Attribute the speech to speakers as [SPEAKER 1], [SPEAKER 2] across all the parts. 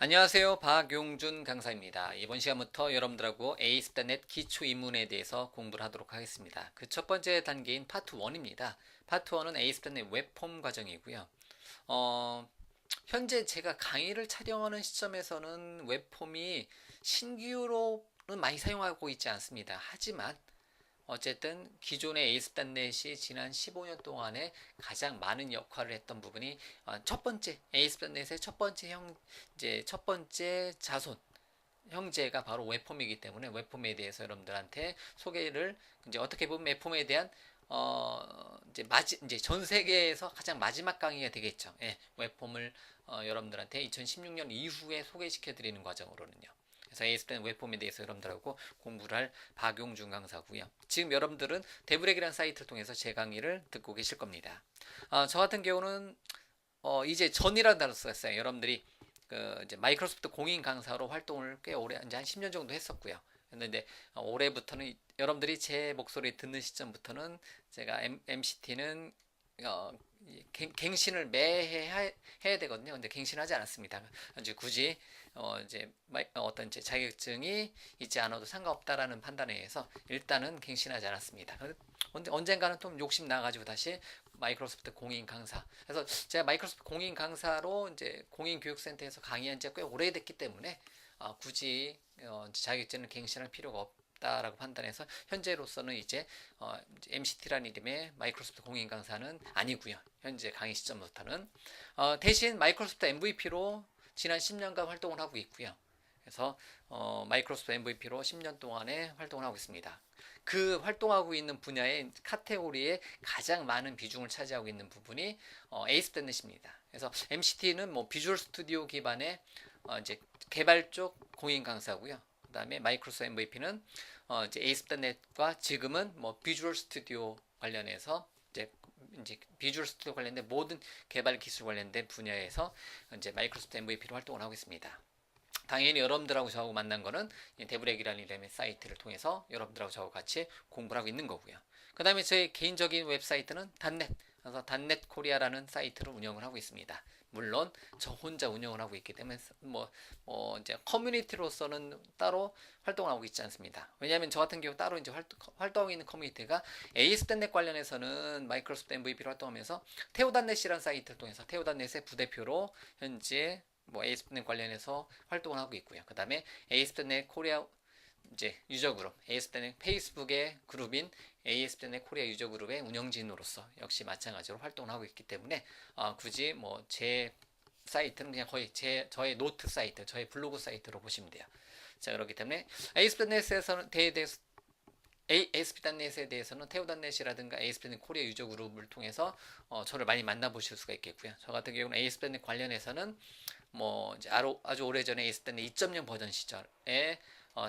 [SPEAKER 1] 안녕하세요. 박용준 강사입니다. 이번 시간부터 여러분들하고 ASP.NET 기초 입문에 대해서 공부를 하도록 하겠습니다. 그 첫 번째 단계인 파트 1입니다. 파트 1은 ASP.NET 웹폼 과정이고요. 현재 제가 강의를 촬영하는 시점에서는 웹폼이 신규로는 많이 사용하고 있지 않습니다. 하지만 어쨌든 기존의 ASP.NET이 지난 15년 동안에 가장 많은 역할을 했던 부분이 첫 번째 ASP.NET의 첫 번째 자손 형제가 바로 웹폼이기 때문에 웹폼에 대해서 여러분들한테 소개를 이제 어떻게 보면 웹폼에 대한 이제 전 세계에서 가장 마지막 강의가 되겠죠. 예, 웹폼을 여러분들한테 2016년 이후에 소개시켜 드리는 과정으로는요. 그래서 ASP.NET 웹폼에 대해서 여러분들하고 공부를 할 박용준 강사고요. 지금 여러분들은 데브렉이라는 사이트를 통해서 제 강의를 듣고 계실 겁니다. 저 같은 경우는 이제 전이라는 단어 썼어요. 여러분들이 그 이제 마이크로소프트 공인 강사로 활동을 꽤 오래 이제 한 10년 정도 했었고요. 근데 올해부터는 여러분들이 제 목소리 듣는 시점부터는 제가 MCT는 어, 갱신을 매해 해야 되거든요. 근데 갱신하지 않았습니다. 이제 굳이 이제 어떤 이제 자격증이 있지 않아도 상관없다라는 판단에 의해서 일단은 갱신하지 않았습니다. 언젠가는 또 욕심 나가지고 다시 마이크로소프트 공인 강사. 그래서 제가 마이크로소프트 공인 강사로 이제 공인 교육센터에서 강의한 지가 꽤 오래됐기 때문에 굳이 자격증을 갱신할 필요가 없다라고 판단해서 현재로서는 이제 MCT라는 이름의 마이크로소프트 공인 강사는 아니고요. 현재 강의 시점부터는 대신 마이크로소프트 MVP로 지난 10년간 활동을 하고 있고요. 그래서 마이크로소프트 MVP로 10년 동안에 활동을 하고 있습니다. 그 활동하고 있는 분야의 카테고리에 가장 많은 비중을 차지하고 있는 부분이 ASP.NET입니다. 그래서 MCT는 뭐 비주얼 스튜디오 기반의 이제 개발 쪽 공인 강사고요. 그다음에 마이크로소프트 MVP는 이제 ASP.NET과 지금은 뭐 비주얼 스튜디오 관련해서 이제 비주얼 스튜디오 관련된 모든 개발 기술 관련된 분야에서 이제 마이크로소프트 MVP로 활동을 하고 있습니다. 당연히 여러분들하고 저하고 만난 거는 데브렉이라는 이름의 사이트를 통해서 여러분들하고 저하고 같이 공부를 하고 있는 거고요. 그 다음에 제 개인적인 웹사이트는 닷넷, 그래서 닷넷 코리아라는 사이트를 운영을 하고 있습니다. 물론 저 혼자 운영을 하고 있기 때문에 이제 커뮤니티로서는 따로 활동을 하고 있지 않습니다. 왜냐하면 저 같은 경우 따로 이제 활동하고 있는 커뮤니티가 ASP.NET 관련해서는 마이크로소프트 MVP로 활동하면서 테오닷넷이라는 사이트를 통해서 테오닷넷의 부대표로 현재 뭐 ASP.NET 관련해서 활동을 하고 있고요. 그 다음에 ASP.NET 코리아 이제 유저 그룹, ASP.NET 페이스북의 그룹인 ASP.NET 코리아 유저 그룹의 운영진으로서 역시 마찬가지로 활동을 하고 있기 때문에 굳이 뭐 제 사이트는 그냥 거의 저의 노트 사이트, 저의 블로그 사이트로 보시면 돼요. 자, 그렇기 때문에 ASP.NET에 대해서는 테오닷넷이라든가 ASP.NET 코리아 유저 그룹을 통해서 저를 많이 만나보실 수가 있겠고요. 저 같은 경우는 ASP.NET 관련해서는 뭐 이제 아주 오래전에 ASP.NET 2.0 버전 시절에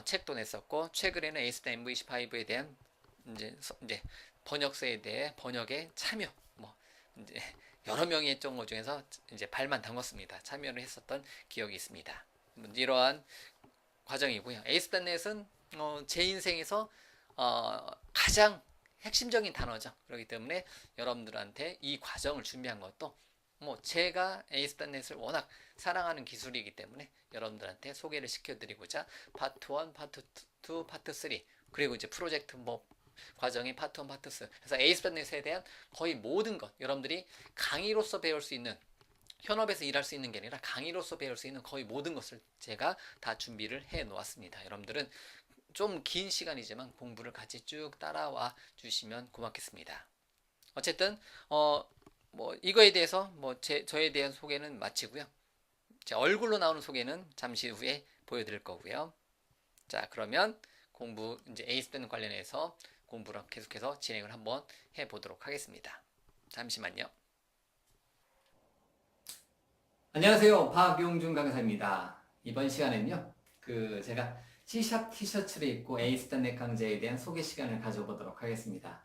[SPEAKER 1] 책도 냈었고 최근에는 ASP.NET MV5에 대한 이제 번역서에 대해 번역에 참여 뭐 이제 여러 명이 했던 것 중에서 이제 발만 담궜습니다. 참여를 했었던 기억이 있습니다. 이러한 과정이고요. ASP.NET은 제 인생에서 가장 핵심적인 단어죠. 그렇기 때문에 여러분들한테 이 과정을 준비한 것도 뭐 제가 ASP.NET을 워낙 사랑하는 기술이기 때문에 여러분들한테 소개를 시켜드리고자 파트 1, 파트 2, 파트 3 그리고 이제 프로젝트 뭐 과정이 파트 1, 파트 2 그래서 ASP.NET에 대한 거의 모든 것 여러분들이 강의로서 배울 수 있는 현업에서 일할 수 있는 게 아니라 강의로서 배울 수 있는 거의 모든 것을 제가 다 준비를 해 놓았습니다. 여러분들은 좀 긴 시간이지만 공부를 같이 쭉 따라와 주시면 고맙겠습니다. 어쨌든 뭐 이거에 대해서 뭐 저에 대한 소개는 마치고요. 제 얼굴로 나오는 소개는 잠시 후에 보여드릴 거고요. 자, 그러면 공부 이제 에이스펜 관련해서 공부를 계속해서 진행을 한번 해보도록 하겠습니다. 잠시만요. 안녕하세요. 박용준 강사입니다. 이번 시간에는요. 제가 C샵 티셔츠를 입고 에이스펜 강좌에 대한 소개 시간을 가져보도록 하겠습니다.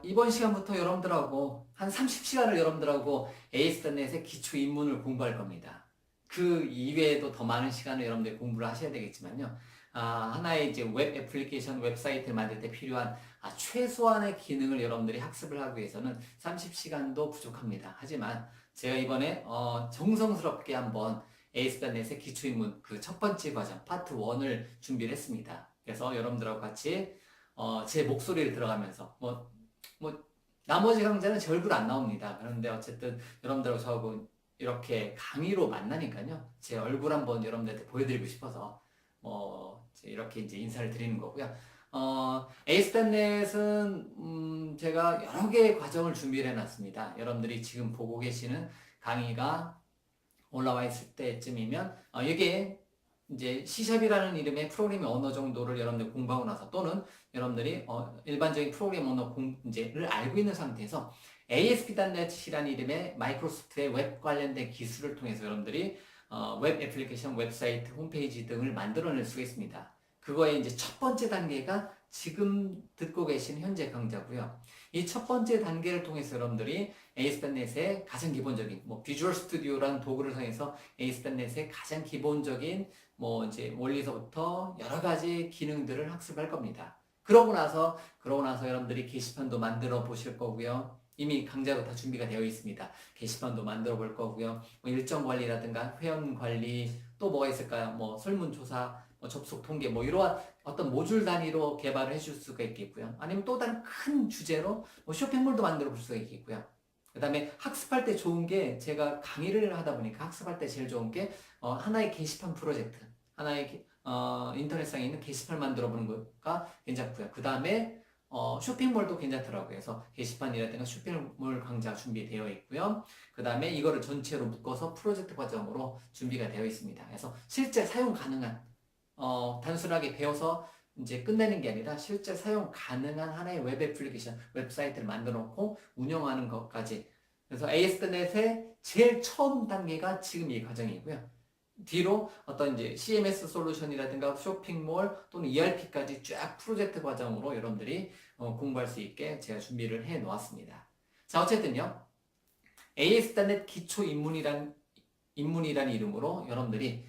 [SPEAKER 1] 이번 시간부터 여러분들하고 한 30시간을 여러분들하고 ASP.NET의 기초 입문을 공부할 겁니다. 그 이외에도 더 많은 시간을 여러분들이 공부를 하셔야 되겠지만요. 하나의 이제 웹 애플리케이션 웹사이트를 만들 때 필요한 최소한의 기능을 여러분들이 학습을 하기 위해서는 30시간도 부족합니다. 하지만 제가 이번에 정성스럽게 한번
[SPEAKER 2] ASP.NET의 기초입문 그 첫 번째 과정 파트 1을 준비를 했습니다. 그래서 여러분들하고 같이 제 목소리를 들어가면서 뭐 나머지 강좌는 제 얼굴 안 나옵니다. 그런데 어쨌든 여러분들하고 저하고 이렇게 강의로 만나니까요. 제 얼굴 한번 여러분들한테 보여드리고 싶어서 이렇게 이제 인사를 드리는 거고요. ASP.NET은 제가 여러 개의 과정을 준비를 해놨습니다. 여러분들이 지금 보고 계시는 강의가 올라와 있을 때쯤이면 이게 이제 C샵이라는 이름의 프로그래밍 언어 정도를 여러분들 공부하고 나서 또는 여러분들이 일반적인 프로그래밍 언어 이제를 알고 있는 상태에서 ASP.NET이라는 이름의 마이크로소프트의 웹 관련된 기술을 통해서 여러분들이 웹 애플리케이션, 웹사이트, 홈페이지 등을 만들어낼 수가 있습니다. 그거의 이제 첫 번째 단계가 지금 듣고 계신 현재 강좌고요. 이 첫 번째 단계를 통해서 여러분들이 ASP.NET의 가장 기본적인 비주얼 스튜디오라는 도구를 사용해서 ASP.NET의 가장 기본적인 이제 원리서부터 여러 가지 기능들을 학습할 겁니다. 그러고 나서 여러분들이 게시판도 만들어 보실 거고요. 이미 강좌로 다 준비가 되어 있습니다. 게시판도 만들어 볼 거고요. 일정 관리라든가 회원 관리 또 뭐가 있을까요? 설문조사, 접속 통계 이러한 어떤 모듈 단위로 개발을 해줄 수가 있겠고요. 아니면 또 다른 큰 주제로 쇼핑몰도 만들어 볼 수가 있겠고요. 그 다음에 학습할 때 좋은 게 제가 강의를 하다 보니까 학습할 때 제일 좋은 게 하나의 게시판 프로젝트, 하나의 인터넷상에 있는 게시판을 만들어 보는 거가 괜찮고요. 그 다음에 쇼핑몰도 괜찮더라고요. 그래서 게시판이라든가 쇼핑몰 강좌 준비되어 있고요. 그 다음에 이거를 전체로 묶어서 프로젝트 과정으로 준비가 되어 있습니다. 그래서 실제 사용 가능한 단순하게 배워서 이제 끝내는 게 아니라 실제 사용 가능한 하나의 웹 애플리케이션, 웹사이트를 만들어 놓고 운영하는 것까지. 그래서 ASP.NET의 제일 처음 단계가 지금 이 과정이고요. 뒤로 어떤 이제 CMS 솔루션이라든가 쇼핑몰 또는 ERP까지 쫙 프로젝트 과정으로 여러분들이 공부할 수 있게 제가 준비를 해 놓았습니다. 자, 어쨌든요. ASP.NET 기초 입문이란 이름으로 여러분들이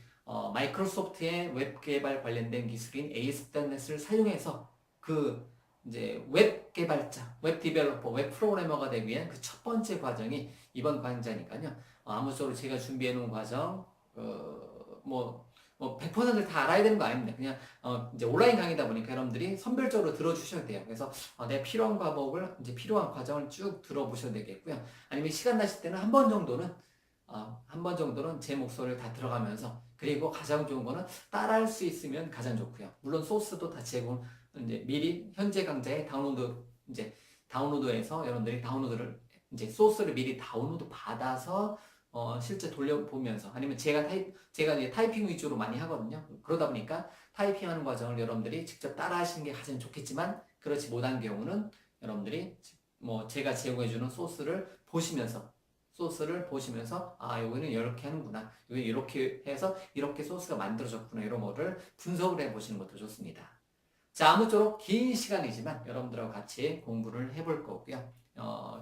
[SPEAKER 2] 마이크로소프트의 웹 개발 관련된 기술인 ASP.NET을 사용해서 그 이제 웹 개발자, 웹 디벨로퍼, 웹 프로그래머가 되기 위한 그 첫 번째 과정이 이번 강좌니까요. 아무쪼록 제가 준비해 놓은 과정, 100%다 알아야 되는 거 아닙니다. 그냥 이제 온라인 강의다 보니까 여러분들이 선별적으로 들어주셔야 돼요. 그래서 내 필요한 과목을 이제 필요한 과정을 쭉 들어보셔야 되겠고요. 아니면 시간 나실 때는 한 번 정도는 제 목소리를 다 들어가면서 그리고 가장 좋은 거는 따라할 수 있으면 가장 좋고요. 물론 소스도 다 제공 이제 미리 현재 강좌에 다운로드해서 여러분들이 다운로드를 이제 소스를 미리 다운로드 받아서 실제 돌려보면서 아니면 제가 이제 타이핑 위주로 많이 하거든요. 그러다 보니까 타이핑하는 과정을 여러분들이 직접 따라 하시는 게 가장 좋겠지만 그렇지 못한 경우는 여러분들이 제가 제공해주는 소스를 보시면서 여기는 이렇게 하는구나. 여기 이렇게 해서 이렇게 소스가 만들어졌구나. 이런 거를 분석을 해보시는 것도 좋습니다. 자, 아무쪼록 긴 시간이지만 여러분들하고 같이 공부를 해볼 거고요.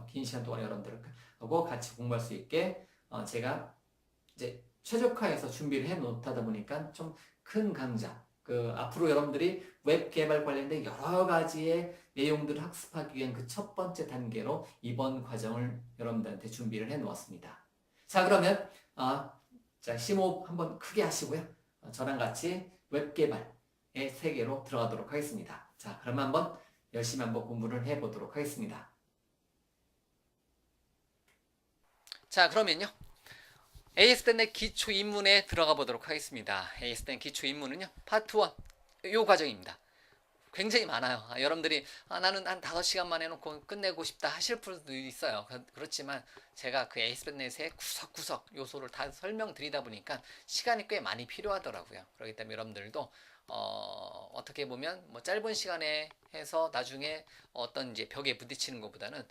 [SPEAKER 2] 긴 시간 동안 여러분들하고 같이 공부할 수 있게 제가 이제 최적화해서 준비를 해 놓다 보니까 좀 큰 강좌, 앞으로 여러분들이 웹 개발 관련된 여러 가지의 내용들을 학습하기 위한 그 첫 번째 단계로 이번 과정을 여러분들한테 준비를 해 놓았습니다. 자, 그러면 자, 심호흡 한번 크게 하시고요. 저랑 같이 웹 개발의 세계로 들어가도록 하겠습니다. 자, 그러면 한번 열심히 한번 공부를 해 보도록 하겠습니다.
[SPEAKER 1] 자, 그러면요. ASP.NET 기초 입문에 들어가 보도록 하겠습니다. ASP.NET 기초 입문은요. 파트 1. 요 과정입니다. 굉장히 많아요. 여러분들이 나는 한 5시간만 해놓고 끝내고 싶다 하실 분도 있어요. 그렇지만 제가 그 ASP.NET의 구석구석 요소를 다 설명드리다 보니까 시간이 꽤 많이 필요하더라고요. 그렇기 때문에 여러분들도 어떻게 보면 짧은 시간에 해서 나중에 어떤 이제 벽에 부딪히는 것보다는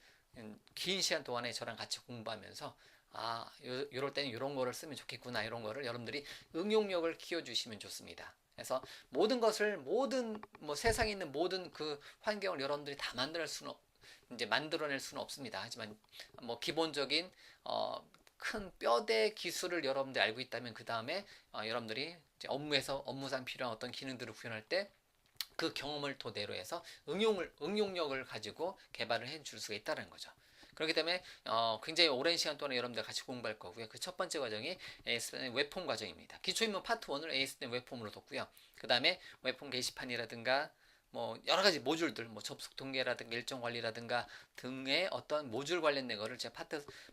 [SPEAKER 1] 긴 시간 동안에 저랑 같이 공부하면서 요럴 때는 이런 거를 쓰면 좋겠구나 이런 거를 여러분들이 응용력을 키워주시면 좋습니다. 그래서 모든 것을 세상에 있는 모든 그 환경을 여러분들이 다 만들어낼 수는 없습니다. 하지만 기본적인 큰 뼈대 기술을 여러분들이 알고 있다면 그 다음에 여러분들이 이제 업무상 필요한 어떤 기능들을 구현할 때 그 경험을 토대로 해서 응용력을 가지고 개발을 해줄 수가 있다는 거죠. 그렇기 때문에 굉장히 오랜 시간 동안 여러분들 같이 공부할 거고요. 그 첫 번째 과정이 ASP.NET 웹폼 과정입니다. 기초입문 파트 1을 ASP.NET 웹폼으로 뒀고요. 그 다음에 웹폼 게시판이라든가 뭐 여러 가지 모듈들, 뭐 접속 통계라든가 일정 관리라든가 등의 어떤 모듈 관련된 거를 제가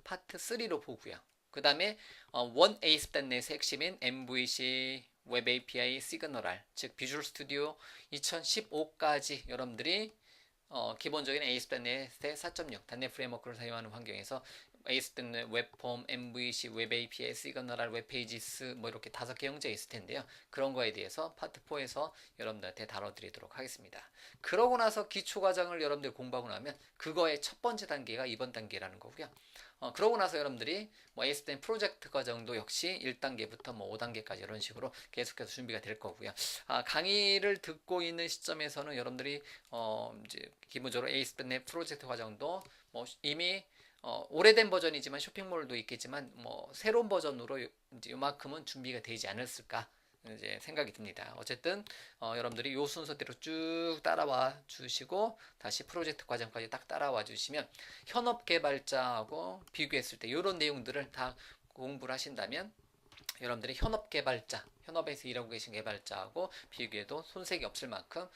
[SPEAKER 1] 파트 3로 보고요. 그 다음에 원 ASP.NET의 핵심인 MVC, 웹 API, 시그널R, 즉 비주얼 스튜디오 2015까지 여러분들이 기본적인 ASP.NET의 4.0 단넷 프레임워크를 사용하는 환경에서 ASP.NET 웹폼, MVC, 웹 API, 시그널R, 웹페이지스 뭐 이렇게 5개 형제가 있을 텐데요. 그런 거에 대해서 파트 4에서 여러분들한테 다뤄드리도록 하겠습니다. 그러고 나서 기초 과정을 여러분들 공부하고 나면 그거의 첫 번째 단계가 이번 단계라는 거고요. 그러고 나서 여러분들이 뭐 ASP.NET 프로젝트 과정도 역시 1단계부터 뭐 5단계까지 이런 식으로 계속해서 준비가 될 거고요. 강의를 듣고 있는 시점에서는 여러분들이 이제 기본적으로 ASP.NET 프로젝트 과정도 뭐 이미 오래된 버전이지만 쇼핑몰도 있겠지만 뭐 새로운 버전으로 이제 요만큼은 준비가 되지 않았을까 이제 생각이 듭니다. 어쨌든 여러분들이 요 순서대로 쭉 따라와 주시고 다시 프로젝트 과정까지 딱 따라와 주시면 현업 개발자하고 비교했을 때 이런 내용들을 다 공부를 하신다면 여러분들이 현업 개발자, 현업에서 일하고 계신 개발자하고 비교해도 손색이 없을 만큼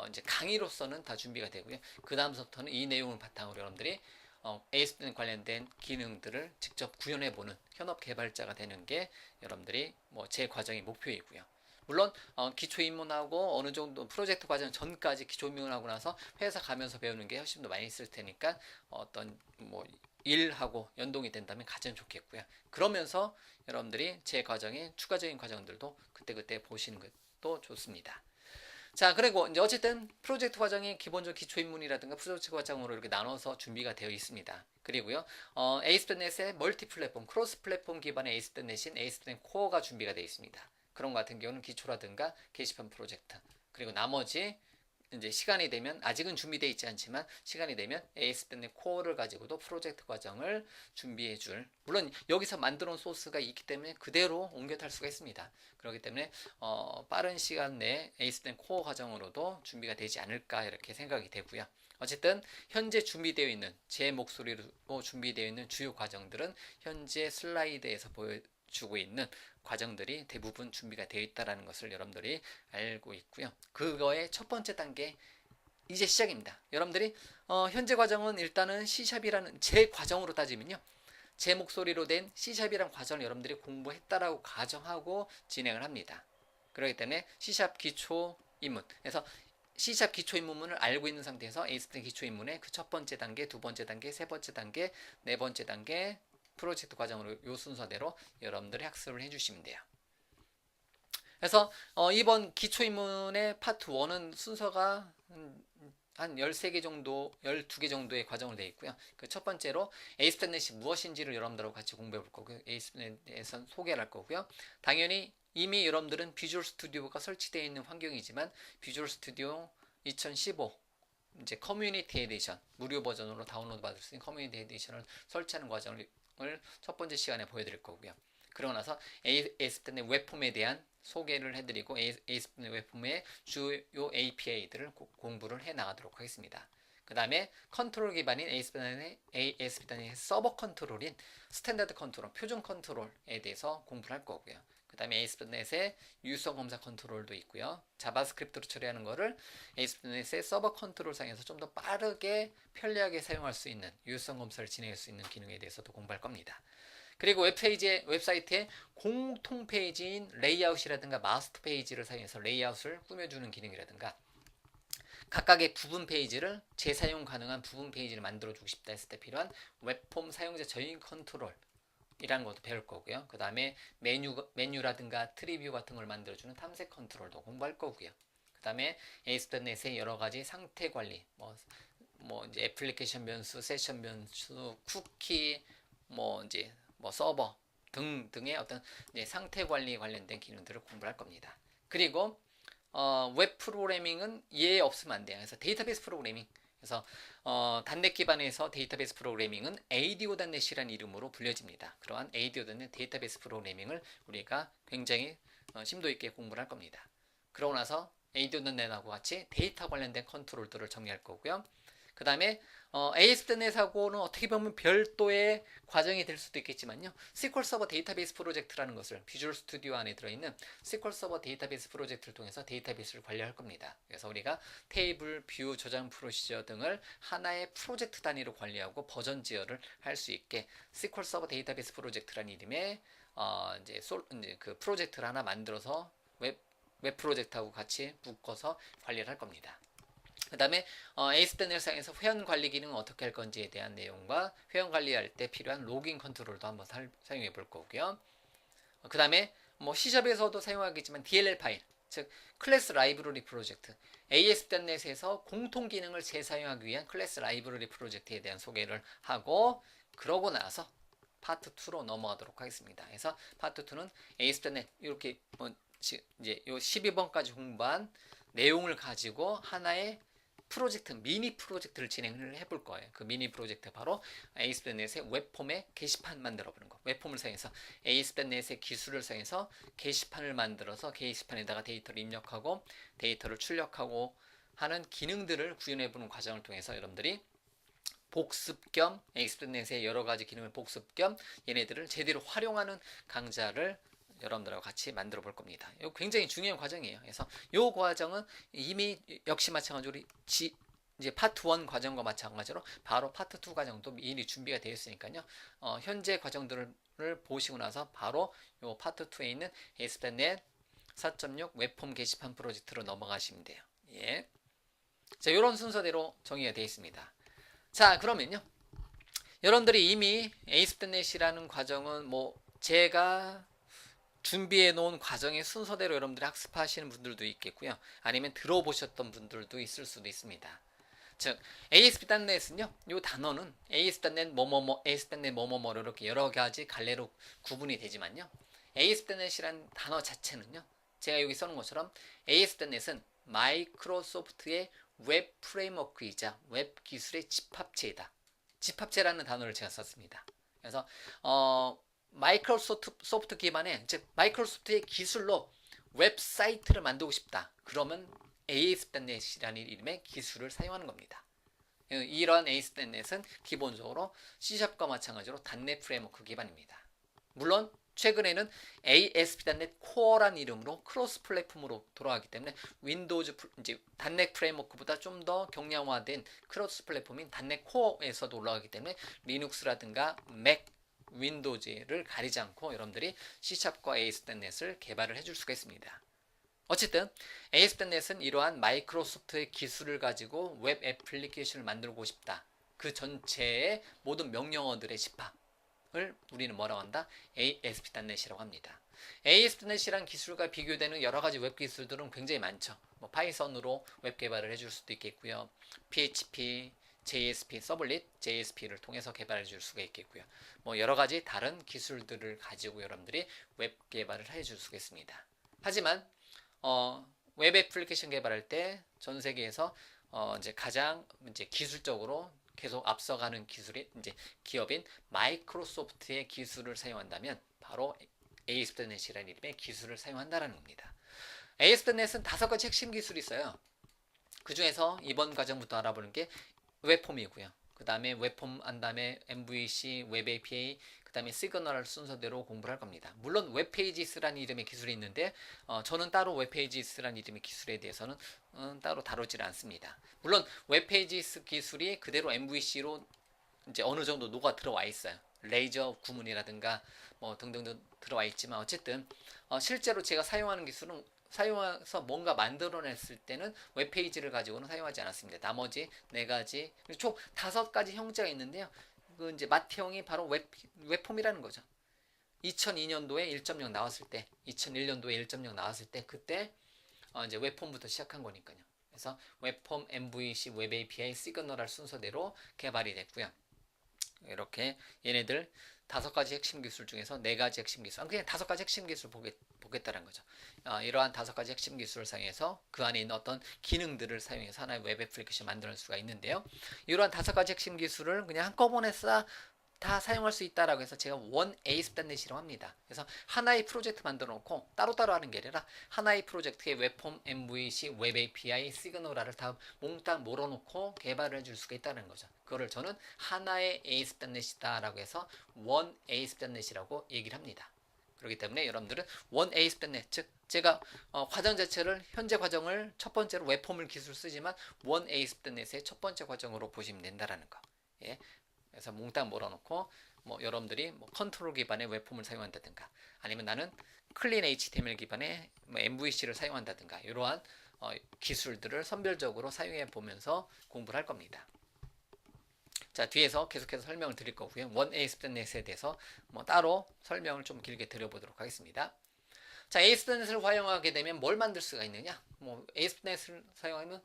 [SPEAKER 1] 이제 강의로서는 다 준비가 되고요. 그 다음부터는 이 내용을 바탕으로 여러분들이 ASP.NET 관련된 기능들을 직접 구현해보는 현업 개발자가 되는 게 여러분들이 뭐 제 과정의 목표이고요. 물론 기초 입문하고 어느 정도 프로젝트 과정 전까지 기초 입문하고 나서 회사 가면서 배우는 게 훨씬 더 많이 있을 테니까 어떤 뭐 일하고 연동이 된다면 가장 좋겠고요. 그러면서 여러분들이 제 과정의 추가적인 과정들도 그때그때 보시는 것도 좋습니다. 자, 그리고 이제 어쨌든 프로젝트 과정이 기본적 기초 입문이라든가 프로젝트 과정으로 이렇게 나눠서 준비가 되어 있습니다. 그리고요, ASP.NET의 멀티 플랫폼, 크로스 플랫폼 기반의 ASP.NET인 ASP.NET 코어가 준비가 되어 있습니다. 그런 것 같은 경우는 기초라든가 게시판 프로젝트, 그리고 나머지 이제 시간이 되면 아직은 준비되어 있지 않지만 시간이 되면 ASP.NET 코어를 가지고도 프로젝트 과정을 준비해 줄, 물론 여기서 만들어 놓은 소스가 있기 때문에 그대로 옮겨 탈 수가 있습니다. 그렇기 때문에 빠른 시간 내에 ASP.NET 코어 과정으로도 준비가 되지 않을까 이렇게 생각이 되고요. 어쨌든 현재 준비되어 있는 제 목소리로 준비되어 있는 주요 과정들은 현재 슬라이드에서 보여주고 있는 과정들이 대부분 준비가 되어 있다는 것을 여러분들이 알고 있고요. 그거의 첫 번째 단계 이제 시작입니다. 여러분들이 현재 과정은 일단은 C샵이라는 제 과정으로 따지면요. 제 목소리로 된 C샵이라는 과정을 여러분들이 공부했다라고 가정하고 진행을 합니다. 그렇기 때문에 C샵 기초 입문. 그래서 C샵 기초 입문을 알고 있는 상태에서 ASP.NET 기초 입문의 그 첫 번째 단계, 두 번째 단계, 세 번째 단계, 네 번째 단계 프로젝트 과정으로 요 순서대로 여러분들이 학습을 해주시면 돼요. 그래서 이번 기초 입문의 파트 1은 순서가 한 13개 정도, 12개 정도의 과정으로 되어 있고요. 그 첫 번째로 ASP.NET이 무엇인지를 여러분들하고 같이 공부해 볼 거고요. ASP.NET에서 소개를 할 거고요. 당연히 이미 여러분들은 비주얼 스튜디오가 설치되어 있는 환경이지만 비주얼 스튜디오 2015 이제 커뮤니티 에디션 무료 버전으로 다운로드 받을 수 있는 커뮤니티 에디션을 설치하는 과정을 첫 번째 시간에 보여드릴 거고요. 그러고 나서 ASP.NET 웹폼에 대한 소개를 해드리고 ASP.NET 웹폼의 주요 API들을 공부를 해 나가도록 하겠습니다. 그 다음에 컨트롤 기반인 ASP.NET 서버 컨트롤인 스탠다드 컨트롤, 표준 컨트롤에 대해서 공부를 할 거고요. 그 다음에 ASP.NET의 유성 검사 컨트롤도 있고요. 자바스크립트로 처리하는 거를 ASP.NET의 서버 컨트롤 상에서 좀 더 빠르게 편리하게 사용할 수 있는 유성 검사를 진행할 수 있는 기능에 대해서도 공부할 겁니다. 그리고 웹사이트의 공통 페이지인 레이아웃이라든가 마스터 페이지를 사용해서 레이아웃을 꾸며주는 기능이라든가 각각의 부분 페이지를 재사용 가능한 부분 페이지를 만들어주고 싶다 했을 때 필요한 웹폼 사용자 저인 컨트롤 이라는 것도 배울 거고요. 그 다음에 메뉴라든가 트리뷰 같은 걸 만들어주는 탐색 컨트롤도 공부할 거고요. 그 다음에 ASP.NET의 여러 가지 상태 관리, 뭐 이제 애플리케이션 변수, 세션 변수, 쿠키, 이제 서버 등등의 어떤 상태 관리에 관련된 기능들을 공부할 겁니다. 그리고 웹 프로그래밍은 얘 없으면 안 돼요. 그래서 데이터베이스 프로그래밍. 그래서 단넷 기반에서 데이터베이스 프로그래밍은 ADO.NET이라는 이름으로 불려집니다. 그러한 ADO.NET 데이터베이스 프로그래밍을 우리가 굉장히 심도 있게 공부를 할 겁니다. 그러고 나서 ADO.NET하고 같이 데이터 관련된 컨트롤들을 정리할 거고요. 그 다음에 ASP.NET하고는 어떻게 보면 별도의 과정이 될 수도 있겠지만요. SQL 서버 데이터베이스 프로젝트라는 것을 비주얼 스튜디오 안에 들어있는 SQL 서버 데이터베이스 프로젝트를 통해서 데이터베이스를 관리할 겁니다. 그래서 우리가 테이블, 뷰, 저장 프로시저 등을 하나의 프로젝트 단위로 관리하고 버전 제어를 할 수 있게 SQL 서버 데이터베이스 프로젝트라는 이름의 이제 그 프로젝트를 하나 만들어서 웹 프로젝트하고 같이 묶어서 관리를 할 겁니다. 그 다음에 ASP.NET상에서 회원 관리 기능은 어떻게 할 건지에 대한 내용과 회원 관리할 때 필요한 로그인 컨트롤도 한번 사용해 볼 거고요. 그 다음에 뭐 C샵에서도 사용하겠지만 DLL 파일, 즉 클래스 라이브러리 프로젝트, ASP.NET에서 공통 기능을 재사용하기 위한 클래스 라이브러리 프로젝트에 대한 소개를 하고, 그러고 나서 파트 2로 넘어가도록 하겠습니다. 그래서 파트 2는 ASP.NET 이렇게 이제 요 12번까지 공부한 내용을 가지고 하나의 프로젝트, 미니 프로젝트를 진행을 해볼 거예요. 그 미니 프로젝트 바로 ASP.NET의 웹폼의 게시판 만들어 보는 거. 웹폼을 사용해서 ASP.NET의 기술을 사용해서 게시판을 만들어서 게시판에다가 데이터를 입력하고 데이터를 출력하고 하는 기능들을 구현해 보는 과정을 통해서 여러분들이 복습 겸 ASP.NET의 여러 가지 기능을 복습 겸 얘네들을 제대로 활용하는 강좌를 여러분들하고 같이 만들어 볼 겁니다. 이거 굉장히 중요한 과정이에요. 그래서 이 과정은 이미 역시 마찬가지로 이제 파트 1 과정과 마찬가지로 바로 파트 2 과정도 미리 준비가 되어 있으니까요. 현재 과정들을 보시고 나서 바로 이 파트 2에 있는 ASP.NET 4.6 웹폼 게시판 프로젝트로 넘어가시면 돼요. 예. 자, 이런 순서대로 정의가 되어 있습니다. 자, 그러면요. 여러분들이 이미 ASP.NET이라는 과정은 뭐 제가 준비해 놓은 과정의 순서대로 여러분들이 학습하시는 분들도 있겠고요. 아니면 들어보셨던 분들도 있을 수도 있습니다. 즉 ASP.NET은요. 이 단어는 ASP.NET 뭐뭐뭐, ASP.NET 뭐뭐뭐로 이렇게 여러 가지 갈래로 구분이 되지만요. ASP.NET이라는 단어 자체는요. 제가 여기 써놓은 것처럼 ASP.NET은 마이크로소프트의 웹 프레임워크이자 웹 기술의 집합체이다. 집합체라는 단어를 제가 썼습니다. 그래서 마이크로소프트 기반의, 즉 마이크로소프트의 기술로 웹사이트를 만들고 싶다. 그러면 ASP.NET이라는 이름의 기술을 사용하는 겁니다. 이러한 ASP.NET은 기본적으로 C샵과 마찬가지로 .NET 프레임워크 기반입니다. 물론 최근에는 ASP.NET Core라는 이름으로 크로스 플랫폼으로 돌아가기 때문에 윈도우즈 이제 .NET 프레임워크보다 좀 더 경량화된 크로스 플랫폼인 .NET Core에서도 올라가기 때문에 리눅스라든가 맥, 윈도우즈를 가리지 않고 여러분들이 C샵과 ASP.NET을 개발을 해줄 수가 있습니다. 어쨌든 ASP.NET은 이러한 마이크로소프트의 기술을 가지고 웹 애플리케이션을 만들고 싶다. 그 전체의 모든 명령어들의 집합을 우리는 뭐라고 한다? ASP.NET이라고 합니다. ASP.NET이란 기술과 비교되는 여러 가지 웹 기술들은 굉장히 많죠. 뭐 파이썬으로 웹 개발을 해줄 수도 있겠고요. PHP, JSP, 서블릿, JSP를 통해서 개발해 줄 수가 있겠고요. 뭐 여러 가지 다른 기술들을 가지고 여러분들이 웹 개발을 해 줄 수가 있습니다. 하지만 웹 애플리케이션 개발할 때 전 세계에서 이제 가장 이제 기술적으로 계속 앞서가는 기술이 이제 기업인 마이크로소프트의 기술을 사용한다면 바로 ASP.NET이라는 이름의 기술을 사용한다라는 겁니다. ASP.NET은 5가지 핵심 기술이 있어요. 그 중에서 이번 과정부터 알아보는 게 웹폼이고요. 그 다음에 웹폼 한 다음에 MVC, 웹 API, 그 다음에 시그널 순서대로 공부를 할 겁니다. 물론 웹페이지스라는 이름의 기술이 있는데 저는 따로 웹페이지스라는 이름의 기술에 대해서는 따로 다루질 않습니다. 물론 웹페이지스 기술이 그대로 MVC로 이제 어느 정도 녹아 들어와 있어요. 레이저 구문이라든가 뭐 등등등 들어와 있지만 어쨌든 실제로 제가 사용하는 기술은 사용해서 뭔가 만들어냈을 때는 웹페이지를 가지고는 사용하지 않았습니다. 나머지 4가지, 총 5가지 형제가 있는데요. 그 이제 맏형이 바로 웹폼이라는 거죠. 2002년도에 1.0 나왔을 때, 2001년도에 1.0 나왔을 때, 그때 이제 웹폼부터 시작한 거니까요. 그래서 웹폼, MVC, 웹 API, 시그널 순서대로 개발이 됐고요. 이렇게 얘네들 5가지 핵심 기술 중에서 4가지 핵심 기술, 그냥 5가지 핵심 기술 보겠다는 거죠. 이러한 5가지 핵심 기술을 사용해서 그 안에 있는 어떤 기능들을 사용해서 하나의 웹 애플리케이션 만들 수가 있는데요. 이러한 5가지 핵심 기술을 그냥 한꺼번에 다 사용할 수 있다라고 해서 제가 원 ASP.NET이라고 합니다. 그래서 하나의 프로젝트 만들어 놓고 따로따로 하는 게 아니라 하나의 프로젝트에 웹폼, MVC, 웹 API, 시그널화를 다 몽땅 몰아놓고 개발을 해줄 수가 있다는 거죠. 그거를 저는 하나의 ASP.NET이다라고 해서 원 ASP.NET이라고 얘기를 합니다. 그렇기 때문에 여러분들은 원 ASP.NET, 즉 제가 과정 자체를 현재 과정을 첫 번째로 웹폼을 기술 쓰지만 원 ASP.NET의 첫 번째 과정으로 보시면 된다라는 거. 예. 그래서 몽땅 몰아놓고 뭐 여러분들이 뭐 컨트롤 기반의 웹폼을 사용한다든가 아니면 나는 클린 HTML 기반의 뭐 MVC를 사용한다든가 이러한 기술들을 선별적으로 사용해 보면서 공부를 할 겁니다. 자, 뒤에서 계속해서 설명을 드릴 거고요. 원 ASP.NET에 대해서 뭐 따로 설명을 좀 길게 드려보도록 하겠습니다. 자, ASP.NET을 활용하게 되면 뭘 만들 수가 있느냐? 뭐 ASP.NET을 사용하면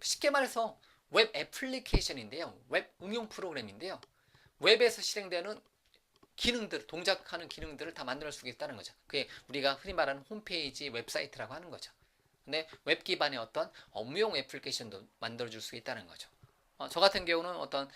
[SPEAKER 1] 쉽게 말해서 웹 애플리케이션인데요. 웹 응용 프로그램인데요. 웹에서 실행되는 기능들, 동작하는 기능들을 다 만들 수 있다는 거죠. 그게 우리가 흔히 말하는 홈페이지, 웹사이트라고 하는 거죠. 근데 웹 기반의 어떤 업무용 애플리케이션도 만들어줄 수 있다는 거죠. 저 같은 경우는 어떤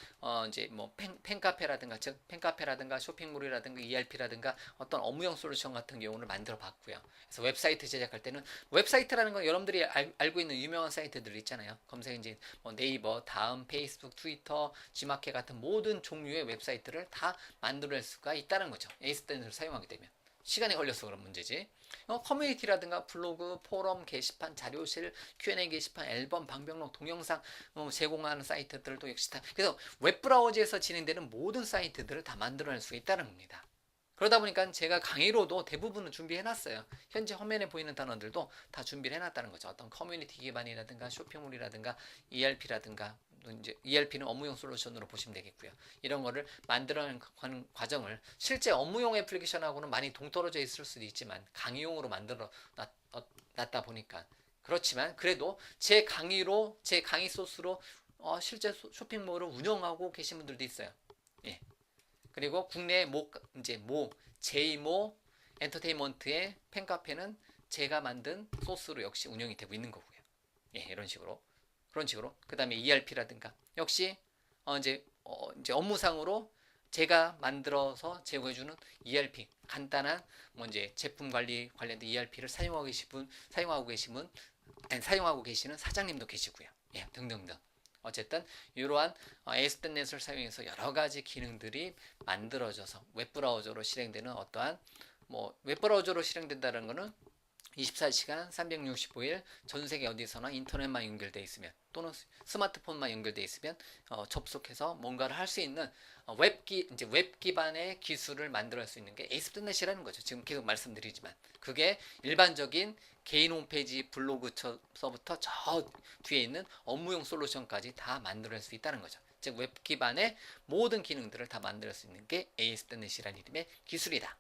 [SPEAKER 1] 이제 뭐 팬카페라든가 즉 팬카페라든가 쇼핑몰이라든가 ERP라든가 어떤 업무용 솔루션 같은 경우를 만들어 봤고요. 그래서 웹사이트 제작할 때는 웹사이트라는 건 여러분들이 알고 있는 유명한 사이트들 있잖아요. 검색 엔진 뭐 네이버, 다음, 페이스북, 트위터, 지마켓 같은 모든 종류의 웹사이트를 다 만들어낼 수가 있다는 거죠. ASP.NET을 사용하게 되면. 시간이 걸려서 그런 문제지. 커뮤니티라든가 블로그, 포럼, 게시판, 자료실, Q&A 게시판, 앨범, 방명록, 동영상 제공하는 사이트들도 역시 다. 그래서 웹브라우저에서 진행되는 모든 사이트들을 다 만들어낼 수 있다는 겁니다. 그러다 보니까 제가 강의로도 대부분은 준비해놨어요. 현재 화면에 보이는 단어들도 다 준비를 해놨다는 거죠. 어떤 커뮤니티 기반이라든가 쇼핑몰이라든가 ERP라든가 이제 ERP는 업무용 솔루션으로 보시면 되겠고요. 이런 거를 만들어가는 과정을 실제 업무용 애플리케이션하고는 많이 동떨어져 있을 수도 있지만 강의용으로 만들어 놨다 보니까 그렇지만 그래도 제 강의로 제 강의 소스로 실제 쇼핑몰을 운영하고 계신 분들도 있어요. 예. 그리고 국내 이제 제이모 엔터테인먼트의 팬카페는 제가 만든 소스로 역시 운영이 되고 있는 거고요. 예, 이런 식으로. 그런 식으로. 그 다음에 ERP라든가. 역시, 이제 업무상으로 제가 만들어서 제공해주는 ERP. 간단한, 뭐 이제 제품 관련된 ERP를 사용하고 계시는 사장님도 계시고요. 예, 등등등. 어쨌든 이러한 ASP.NET을 사용해서 여러 가지 기능들이 만들어져서 웹브라우저로 실행되는 어떠한 뭐 웹브라우저로 실행된다는 것은 24시간 365일 전 세계 어디서나 인터넷만 연결되어 있으면 또는 스마트폰만 연결되어 있으면 접속해서 뭔가를 할 수 있는 이제 웹 기반의 기술을 만들어낼 수 있는 게 ASP.NET이라는 거죠. 지금 계속 말씀드리지만 그게 일반적인 개인 홈페이지 블로그서부터 저 뒤에 있는 업무용 솔루션까지 다 만들어낼 수 있다는 거죠. 즉 웹 기반의 모든 기능들을 다 만들 수 있는 게 ASP.NET이라는 이름의 기술이다.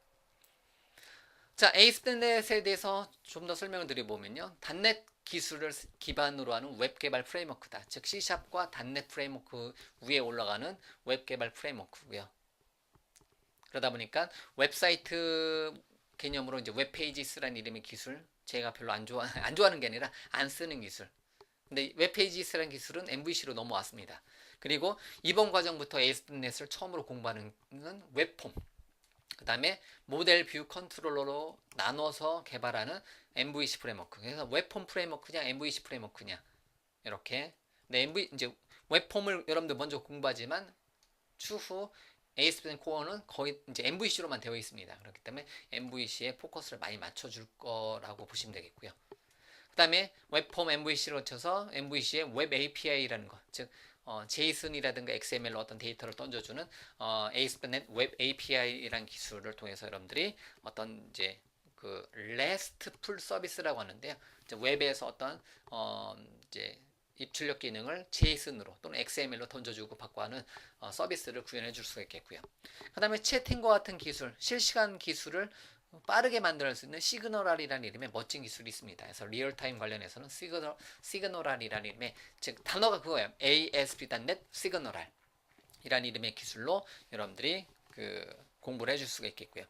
[SPEAKER 1] 자, ASP.NET에 대해서 좀 더 설명을 드려보면요. .NET 기술을 기반으로 하는 웹 개발 프레임워크다. 즉 C#과 .NET 프레임워크 위에 올라가는 웹 개발 프레임워크고요. 그러다 보니까 웹사이트 개념으로 이제 웹페이지스라는 이름의 기술, 제가 별로 안 좋아하는 게 아니라 안 쓰는 기술. 근데 웹페이지스라는 기술은 MVC로 넘어왔습니다. 그리고 이번 과정부터 ASP.NET을 처음으로 공부하는 웹폼. 그 다음에 모델 뷰 컨트롤러로 나눠서 개발하는 MVC 프레임워크. 그래서 웹폼 프레임워크냐, MVC 프레임워크냐. 이렇게. 네, 이제 웹폼을 여러분들 먼저 공부하지만 추후 ASP.NET 코어는 거의 이제 MVC로만 되어 있습니다. 그렇기 때문에 MVC에 포커스를 많이 맞춰줄 거라고 보시면 되겠고요. 그 다음에 웹폼 MVC를 거쳐서 MVC의 웹 API라는 것, 즉 JSON이라든가 XML로 어떤 데이터를 던져주는 ASP.NET 웹 API라는 기술을 통해서 여러분들이 어떤 이제 그 RESTful 서비스라고 하는데요. 이제 웹에서 어떤 이제 입출력 기능을 JSON으로 또는 XML로 던져주고 받고 하는 서비스를 구현해 줄 수가 있겠고요. 그 다음에 채팅과 같은 기술, 실시간 기술을 빠르게 만들 수 있는 시그널이라는 이름의 멋진 기술이 있습니다. 그래서 리얼타임 관련해서는 시그널이라는 이름의 즉 단어가 그거예요. ASP.NET 시그널 이라는 이름의 기술로 여러분들이 공부를 해줄 수가 있겠고요.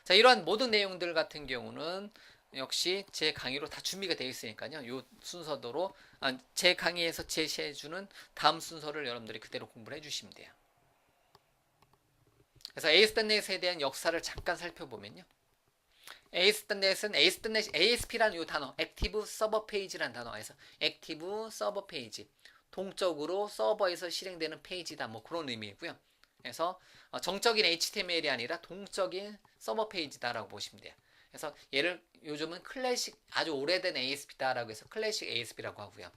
[SPEAKER 1] 자, 이러한 모든 내용들 같은 경우는 역시 제 강의로 다 준비가 되어 있으니까요. 이 순서대로 제 강의에서 제시해주는 다음 순서를 여러분들이 그대로 공부를 해주시면 돼요. 그래서 ASP.NET에 대한 역사를 잠깐 살펴보면요. ASP.NET은 ASP라는 이 단어, 액티브 서버 페이지라는 단어에서 액티브 서버 페이지, 동적으로 서버에서 실행되는 페이지다, 뭐 그런 의미이고요. 그래서 정적인 HTML이 아니라 동적인 서버 페이지다라고 보시면 돼요. 그래서 얘를 요즘은 클래식, 아주 오래된 ASP다라고 해서 클래식 ASP라고 하고요.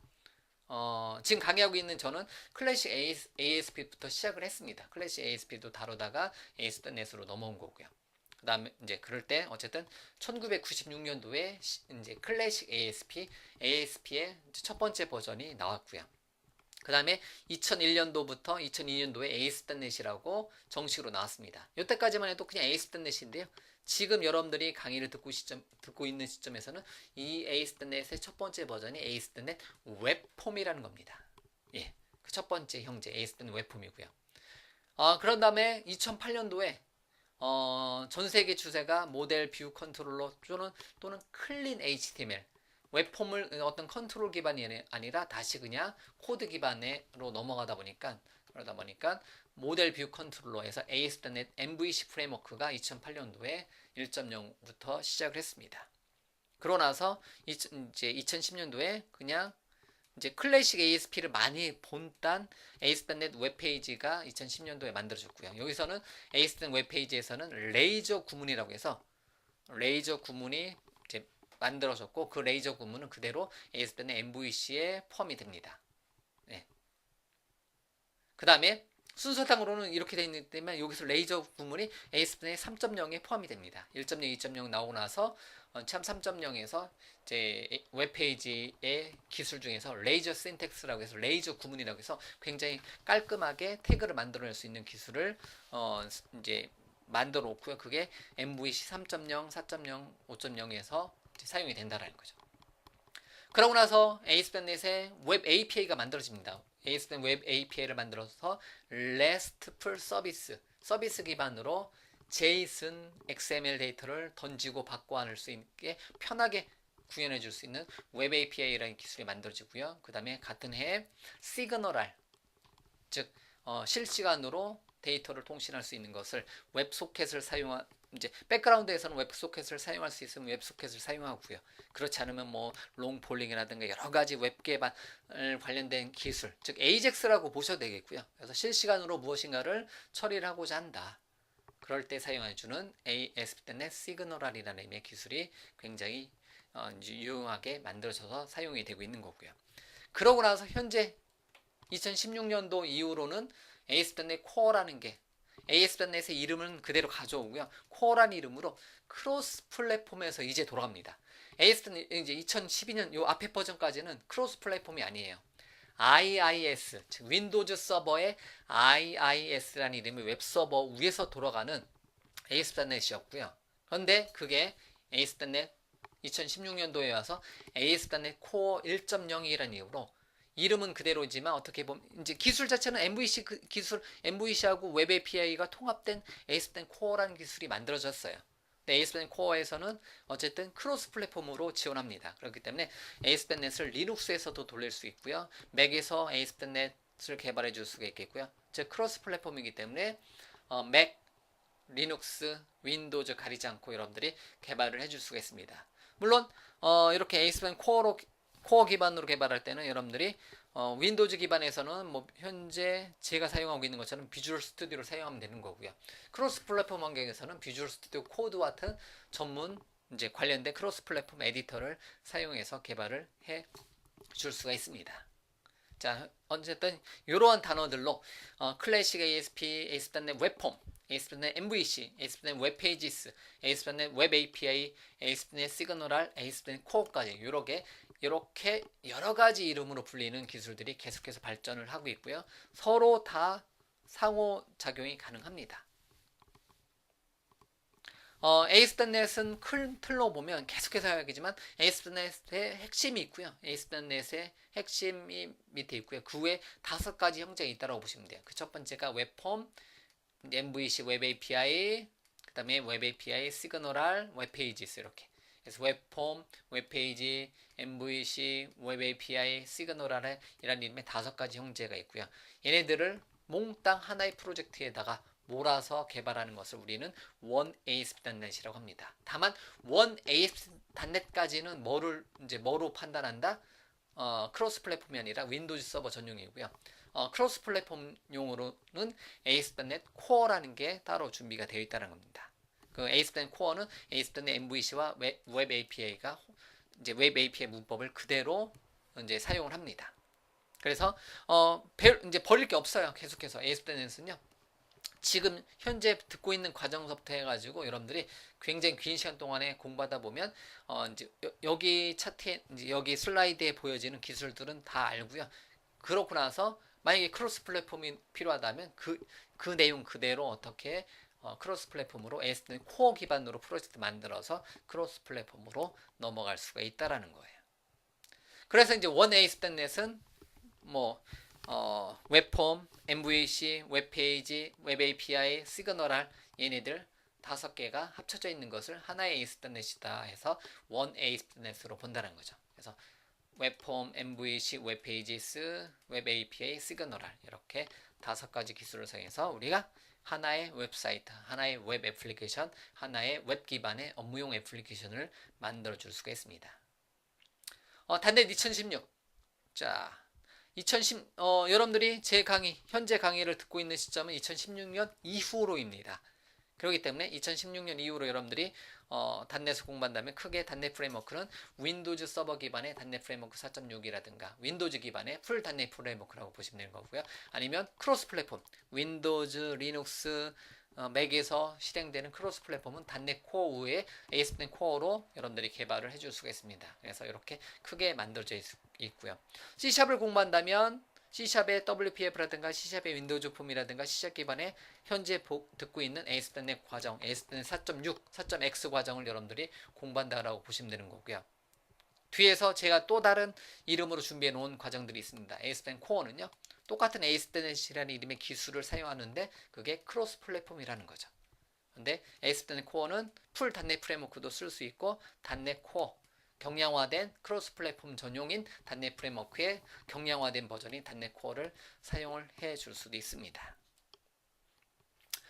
[SPEAKER 1] 지금 강의하고 있는 저는 클래식 ASP부터 시작을 했습니다. 클래식 ASP도 다루다가 ASP.NET으로 넘어온 거고요. 그 다음에 이제 그럴 때 어쨌든 1996년도에 이제 클래식 ASP의 첫 번째 버전이 나왔고요. 그 다음에 2001년도부터 2002년도에 ASP.NET이라고 정식으로 나왔습니다. 이때까지만 해도 그냥 ASP.NET인데요. 지금 여러분들이 강의를 듣고 있는 시점에서는 이 ASP.NET의 첫 번째 버전이 ASP.NET 웹폼이라는 겁니다. 예, 그 첫 번째 형제 ASP.NET 웹폼이고요. 그런 다음에 2008년도에 전 세계 추세가 모델 뷰 컨트롤러 또는 클린 HTML 웹폼을 어떤 컨트롤 기반이 아니라 다시 그냥 코드 기반으로 넘어가다 보니까 그러다 보니까 모델 뷰 컨트롤러에서 ASP.NET MVC 프레임워크가 2008년도에 1.0부터 시작을 했습니다. 그러고 나서 이제 2010년도에 그냥 이제 클래식 ASP를 많이 본딴 ASP.NET 웹페이지가 2010년도에 만들어졌고요. 여기서는 ASP.NET 웹페이지에서는 레이저 구문이라고 해서 레이저 구문이 이제 만들어졌고 그 레이저 구문은 그대로 ASP.NET MVC에 포함이 됩니다. 네. 그 다음에 순서상으로는 이렇게 되어 있기 때문에 여기서 레이저 구문이 ASP.NET 3.0에 포함이 됩니다. 1.0, 2.0 나오고 나서 참 3.0에서 이제 웹페이지의 기술 중에서 레이저 신텍스라고 해서 레이저 구문이라고 해서 굉장히 깔끔하게 태그를 만들어낼 수 있는 기술을 이제 만들어 놓고요. 그게 MVC 3.0, 4.0, 5.0에서 사용이 된다라는 거죠. 그러고 나서 ASP.NET의 웹 API가 만들어집니다. ASP.NET 웹 API를 만들어서 RESTful 서비스 기반으로 JSON, XML 데이터를 던지고 받고 할 수 있게 편하게 구현해 줄 수 있는 웹 API라는 기술이 만들어지고요. 그 다음에 같은 해에 시그널알, 즉 실시간으로 데이터를 통신할 수 있는 것을 웹소켓을 사용한 이제 백그라운드에서는 웹소켓을 사용할 수 있으면 웹소켓을 사용하고요. 그렇지 않으면 뭐 롱폴링이라든가 여러 가지 웹 개발 관련된 기술, 즉 AJAX라고 보셔도 되겠고요. 그래서 실시간으로 무엇인가를 처리를 하고자 한다. 그럴 때 사용해주는 ASP.NET 시그널이라는 의미의 기술이 굉장히 유용하게 만들어져서 사용이 되고 있는 거고요. 그러고 나서 현재 2016년도 이후로는 ASP.NET Core라는 게 ASP.NET의 이름은 그대로 가져오고요. Core라는 이름으로 크로스 플랫폼에서 이제 돌아갑니다. ASP.NET 이제 2012년 요 앞에 버전까지는 크로스 플랫폼이 아니에요. IIS, 즉 윈도우즈 서버의 IIS라는 이름의 웹서버 위에서 돌아가는 ASP.NET이었고요. 그런데 그게 ASP.NET 2016년도에 와서 ASP.NET Core 1.0이라는 이유로 이름은 그대로지만 어떻게 보면 이제 기술 자체는 MVC 기술 MVC하고 웹 API가 통합된 ASP.NET Core라는 기술이 만들어졌어요. ASP.NET Core에서는 어쨌든 크로스 플랫폼으로 지원합니다. 그렇기 때문에 ASP.NET을 리눅스에서도 돌릴 수 있고요. 맥에서 ASP.NET을 개발해 줄 수가 있겠고요. 즉 크로스 플랫폼이기 때문에 맥, 리눅스, 윈도우즈 가리지 않고 여러분들이 개발을 해줄 수가 있습니다. 물론 이렇게 ASP.NET 코어 기반으로 개발할 때는 여러분들이 윈도우즈 기반에서는 뭐 현재 제가 사용하고 있는 것처럼 비주얼 스튜디오를 사용하면 되는 거고요. 크로스 플랫폼 환경에서는 비주얼 스튜디오 코드 같은 전문 이제 관련된 크로스 플랫폼 에디터를 사용해서 개발을 해 줄 수가 있습니다. 자, 어쨌든 이러한 단어들로 클래식 ASP, ASP.NET 웹폼, ASP.NET MVC, ASP.NET 웹페이지스, ASP.NET 웹 API, ASP.NET 시그널, ASP.NET 코어까지 이렇게 여러 가지 이름으로 불리는 기술들이 계속해서 발전을 하고 있고요. 서로 다 상호작용이 가능합니다. ASP.NET은 큰 틀로 보면 계속해서 이야기지만 ASP.NET의 핵심이 있고요. ASP.NET의 핵심이 밑에 있고요. 그 외에 5가지 형제가 있다고 보시면 돼요. 그 첫 번째가 웹폼, MVC 웹 API, 그 다음에 웹 API, 시그널, 웹 페이지스 이렇게. 그래서 웹폼, 웹페이지, MVC, 웹 API, 시그널이라는 이름의 5가지 형제가 있고요. 얘네들을 몽땅 하나의 프로젝트에다가 몰아서 개발하는 것을 우리는 원 ASP.NET이라고 합니다. 다만 원 ASP.NET까지는 뭐로 판단한다? 크로스 플랫폼이 아니라 윈도우즈 서버 전용이고요. 크로스 플랫폼용으로는 ASP.NET Core라는 게 따로 준비가 되어 있다는 겁니다. 그 ASP.NET Core는 ASP.NET MVC와 웹 API가 이제 웹 API 문법을 그대로 이제 사용을 합니다. 그래서 이제 버릴 게 없어요. 계속해서 ASP.NET은요. 지금 현재 듣고 있는 과정서부터 해가지고 여러분들이 굉장히 긴 시간 동안에 공부하다 보면 이제 여기 차트에 이제 여기 슬라이드에 보여지는 기술들은 다 알고요. 그렇고 나서 만약에 크로스 플랫폼이 필요하다면 그 내용 그대로 어떻게 크로스 플랫폼으로 ASP.NET 코어 기반으로 프로젝트 만들어서 크로스 플랫폼으로 넘어갈 수가 있다라는 거예요. 그래서 이제 원 ASP.NET은 뭐 웹폼, MVC, 웹페이지, 웹 API, 시그널 얘네들 5개가 합쳐져 있는 것을 하나의 ASP.NET이다 해서 원 ASP.NET으로 본다는 거죠. 그래서 웹폼, MVC, 웹페이지스, 웹 API, 시그널 이렇게 5가지 기술을 사용해서 우리가 하나의 웹사이트, 하나의 웹 애플리케이션, 하나의 웹 기반의 업무용 애플리케이션을 만들어 줄 수가 있습니다. 단넷 2016. 자, 여러분들이 제 강의, 현재 강의를 듣고 있는 시점은 2016년 이후로입니다. 그렇기 때문에 2016년 이후로 여러분들이 단넷을 공부한다면 크게 단넷 프레임워크는 윈도우즈 서버 기반의 단넷 프레임워크 4.6이라든가 윈도우즈 기반의 풀 단넷 프레임워크라고 보시면 되는 거고요. 아니면 크로스 플랫폼, 윈도우즈, 리눅스, 맥에서 실행되는 크로스 플랫폼은 단넷 코어 외에 ASP.NET 코어로 여러분들이 개발을 해줄 수가 있습니다. 그래서 이렇게 크게 만들어져 있고요. C샵을 공부한다면 C샵의 WPF라든가 C샵의 윈도우즈 폼이라든가 C샵 기반의 현재 듣고 있는 ASP.NET 과정, ASP.NET 4.6, 4.x 과정을 여러분들이 공부한다라고 보시면 되는 거고요. 뒤에서 제가 또 다른 이름으로 준비해 놓은 과정들이 있습니다. ASP.NET 코어는요. 똑같은 ASP.NET이라는 이름의 기술을 사용하는데 그게 크로스 플랫폼이라는 거죠. 근데 ASP.NET 코어는 풀 단넷 프레임워크도 쓸 수 있고 단넷 코어 경량화된 크로스 플랫폼 전용인 단넷 프레임워크의 경량화된 버전인 단넷 코어를 사용을 해 줄 수도 있습니다.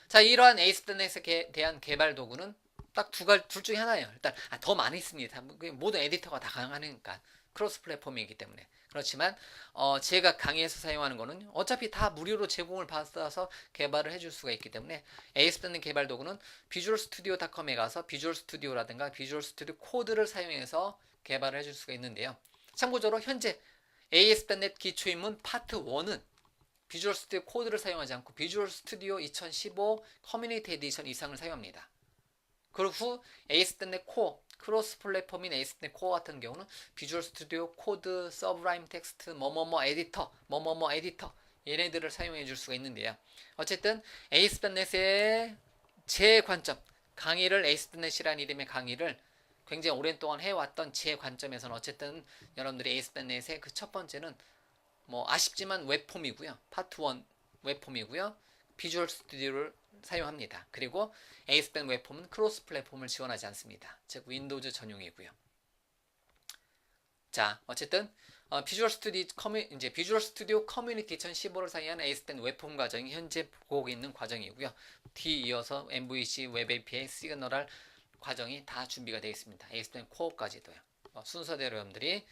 [SPEAKER 1] 자, 이러한 ASP.NET에 대한 개발 도구는 딱 둘 중에 하나예요. 일단 더 많이 있습니다. 모든 에디터가 다 가능하니까 크로스 플랫폼이기 때문에. 그렇지만 제가 강의에서 사용하는 거는 어차피 다 무료로 제공을 받아서 개발을 해줄 수가 있기 때문에 ASP.NET 개발 도구는 비주얼스튜디오.com에 가서 비주얼스튜디오라든가 비주얼스튜디오 코드를 사용해서 개발을 해줄 수가 있는데요. 참고적으로 현재 ASP.NET 기초입문 파트 1은 비주얼 스튜디오 코드를 사용하지 않고 비주얼 스튜디오 2015 커뮤니티 에디션 이상을 사용합니다. 그리고 후 ASP.NET 코어, 크로스 플랫폼인 ASP.NET 코어 같은 경우는 비주얼 스튜디오 코드, 서브라임 텍스트, 뭐뭐뭐 에디터, 뭐뭐뭐 에디터 얘네들을 사용해 줄 수가 있는데요. 어쨌든 ASP.NET의 제 관점, 강의를 ASP.NET이라는 이름의 강의를 굉장히 오랜 동안 해왔던 제 관점에서는 어쨌든 여러분들이 ASP.NET의 그 첫 번째는 뭐 아쉽지만 웹폼이고요. 파트 1 웹폼이고요. 비주얼 스튜디오를 사용합니다. 그리고 ASP.NET 웹폼은 크로스 플랫폼을 지원하지 않습니다. 즉 윈도우즈 전용이고요. 자, 어쨌든 비주얼 스튜디오 커뮤니티 2015를 사용한 ASP.NET 웹폼 과정이 현재 보고 있는 과정이고요. 뒤 이어서 MVC, 웹 API, 시그널 과정이 다 준비가 되어 있습니다. ASP.NET 코어까지도요. 순서대로 여러분들이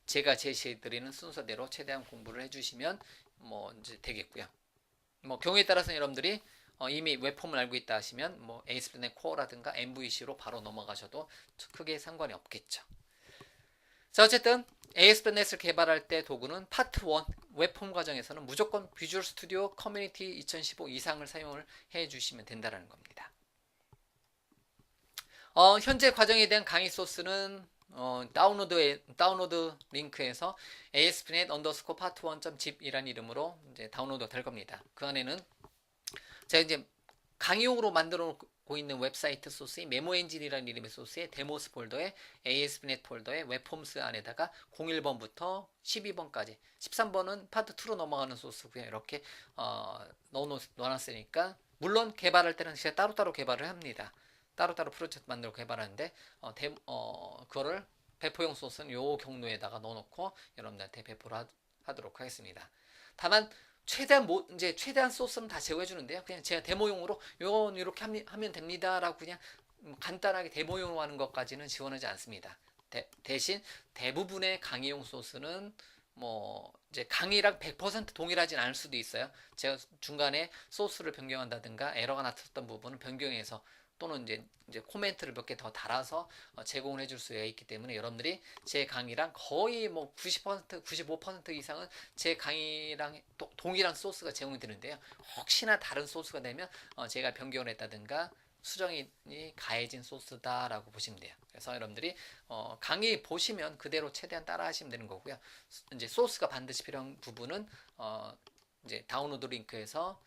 [SPEAKER 1] 제가 제시해드리는 순서대로 최대한 공부를 해주시면 뭐 이제 되겠고요. 뭐 경우에 따라서는 여러분들이 이미 웹폼을 알고 있다 하시면 뭐 ASP.NET 코어라든가 MVC로 바로 넘어가셔도 크게 상관이 없겠죠. 자, 어쨌든 ASP.NET을 개발할 때 도구는 파트 1 웹폼 과정에서는 무조건 비주얼 스튜디오 커뮤니티 2015 이상을 사용을 해주시면 된다는 겁니다. 현재 과정에 대한 강의 소스는 다운로드 링크에서 ASP.NET _ part 1.zip 이란 이름으로 이제 다운로드 될 겁니다. 그 안에는 제가 이제 강의용으로 만들어 놓고 있는 웹사이트 소스의 메모엔진이라는 이름의 소스의 데모스 폴더에 ASP.NET 폴더에 웹폼스 안에다가 01번부터 12번까지 13번은 파트 2로 넘어가는 소스고요. 이렇게 넣어놨으니까 물론 개발할 때는 제가 따로따로 개발을 합니다. 따로따로 프로젝트 만들고 개발하는데 그거를 배포용 소스는 요 경로에다가 넣어놓고 여러분들한테 배포를 하도록 하겠습니다. 다만 최대한 소스는 다 제공해 주는데요. 그냥 제가 데모용으로 요건 이렇게 하면 됩니다라고 그냥 간단하게 데모용으로 하는 것까지는 지원하지 않습니다. 대신 대부분의 강의용 소스는 뭐 이제 강의랑 100% 동일하진 않을 수도 있어요. 제가 중간에 소스를 변경한다든가 에러가 났었던 부분은 변경해서 또는 이제 코멘트를 몇 개 더 달아서 제공을 해줄 수가 있기 때문에 여러분들이 제 강의랑 거의 뭐 90%, 95% 이상은 제 강의랑 동일한 소스가 제공이 되는데요. 혹시나 다른 소스가 되면 제가 변경을 했다든가 수정이 가해진 소스다라고 보시면 돼요. 그래서 여러분들이 강의 보시면 그대로 최대한 따라 하시면 되는 거고요. 이제 소스가 반드시 필요한 부분은 이제 다운로드 링크에서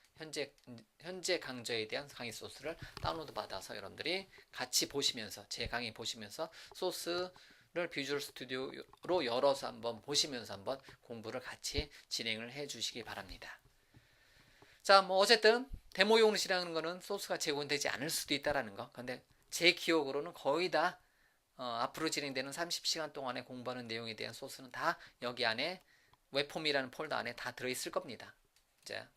[SPEAKER 1] 현재 강좌에 대한 강의 소스를 다운로드 받아서 여러분들이 같이 보시면서 제 강의 보시면서 소스를 비주얼 스튜디오로 열어서 한번 보시면서 한번 공부를 같이 진행을 해 주시기 바랍니다. 자, 뭐 어쨌든 데모용이라는 거는 소스가 제공되지 않을 수도 있다라는 거. 근데 제 기억으로는 거의 다 앞으로 진행되는 30시간 동안에 공부하는 내용에 대한 소스는 다 여기 안에 웹폼이라는 폴더 안에 다 들어있을 겁니다. 이제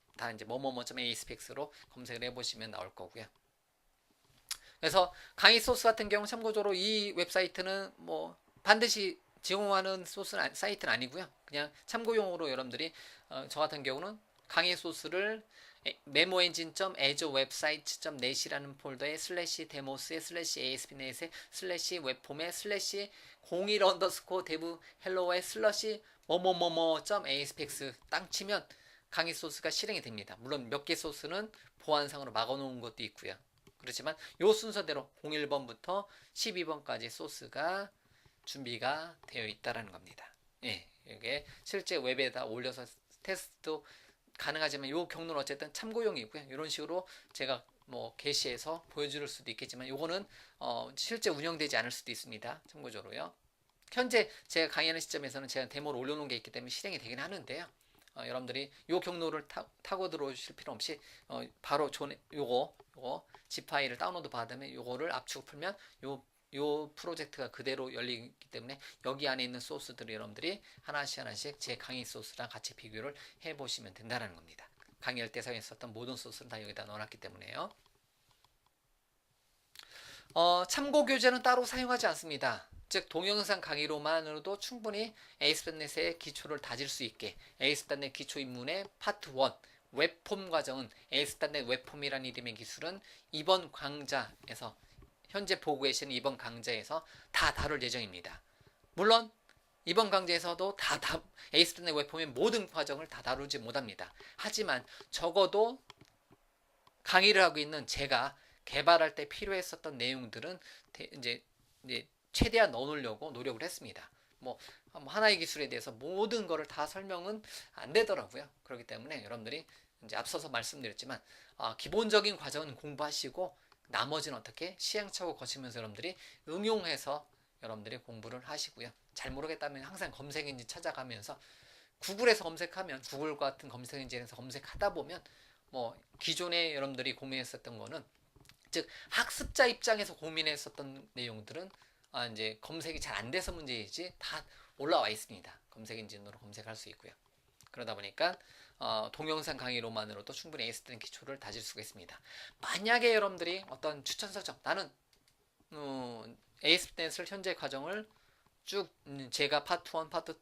[SPEAKER 1] 뭐뭐뭐.aspex로 검색을 해보시면 나올 거고요. 그래서 강의 소스 같은 경우 참고적으로 이 웹사이트는 뭐 반드시 제공하는 사이트는 아니고요. 그냥 참고용으로 여러분들이 저 같은 경우는 강의 소스를 memoengine.azureWebsites.net이라는 폴더에 /demos에 /aspnet에 /web폼에 /01_dev hello에 /뭐뭐뭐뭐.aspex 땅 치면 강의 소스가 실행이 됩니다. 물론 몇 개 소스는 보안상으로 막아놓은 것도 있고요. 그렇지만 요 순서대로 01번부터 12번까지 소스가 준비가 되어 있다라는 겁니다. 예, 이게 실제 웹에다 올려서 테스트도 가능하지만 요 경로는 어쨌든 참고용이고요. 이런 식으로 제가 뭐 게시해서 보여줄 수도 있겠지만 요거는 실제 운영되지 않을 수도 있습니다. 참고적으로요. 현재 제가 강의하는 시점에서는 제가 데모를 올려놓은 게 있기 때문에 실행이 되긴 하는데요. 여러분들이 요 경로를 타고 들어오실 필요 없이 바로 요거 zip 파일을 다운로드 받으면 요거를 압축 풀면 요 프로젝트가 그대로 열리기 때문에 여기 안에 있는 소스들을 여러분들이 하나씩 제 강의 소스랑 같이 비교를 해보시면 된다는 겁니다. 강의할 때 사용했었던 모든 소스를 다 여기다 넣어놨기 때문에요. 참고 교재는 따로 사용하지 않습니다. 즉 동영상 강의로만으로도 충분히 ASP.NET의 기초를 다질 수 있게 ASP.NET 기초 입문의 파트 1 웹폼 과정은 ASP.NET 웹폼이라는 이름의 기술은 이번 강좌에서 현재 보고 계시는 이번 강좌에서 다 다룰 예정입니다. 물론 이번 강좌에서도 ASP.NET 웹폼의 모든 과정을 다 다루지 못합니다. 하지만 적어도 강의를 하고 있는 제가 개발할 때 필요했었던 내용들은 이제 최대한 넣어놓으려고 노력을 했습니다. 뭐 하나의 기술에 대해서 모든 거를 다 설명은 안 되더라고요. 그렇기 때문에 여러분들이 이제 앞서서 말씀드렸지만 기본적인 과정은 공부하시고 나머지는 어떻게 시행착오 거치면서 여러분들이 응용해서 여러분들이 공부를 하시고요. 잘 모르겠다면 항상 검색 엔진 찾아가면서 구글에서 검색하면 구글 같은 검색 엔진에서 검색하다 보면 뭐 기존에 여러분들이 고민했었던 거는 즉 학습자 입장에서 고민했었던 내용들은 이제 검색이 잘 안 돼서 문제이지 다 올라와 있습니다. 검색 엔진으로 검색할 수 있고요. 그러다 보니까 동영상 강의로만으로도 충분히 ASP.NET 기초를 다질 수가 있습니다. 만약에 여러분들이 어떤 추천 설정 나는 ASP.NET을 현재 과정을 쭉 제가 파트 1, 파트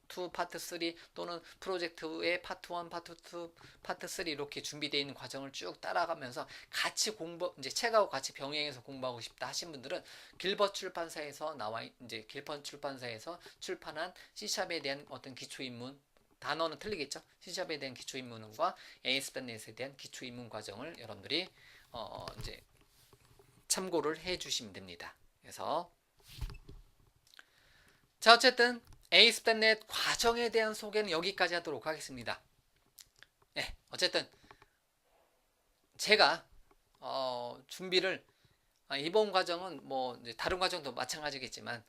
[SPEAKER 1] 2, 파트 3 또는 프로젝트의 파트 1, 파트 2, 파트 3 이렇게 준비되어 있는 과정을 쭉 따라가면서 같이 이제 책하고 같이 병행해서 공부하고 싶다 하신 분들은 길벗 출판사에서 길벗 출판사에서 출판한 C샵에 대한 어떤 기초 입문 단어는 틀리겠죠. C샵에 대한 기초 입문과 ASP.NET에 대한 기초 입문 과정을 여러분들이 이제 참고를 해 주시면 됩니다. 그래서 자 어쨌든 ASP.NET 과정에 대한 소개는 여기까지 하도록 하겠습니다. 네, 어쨌든 제가 준비를 이번 과정은 뭐 다른 과정도 마찬가지겠지만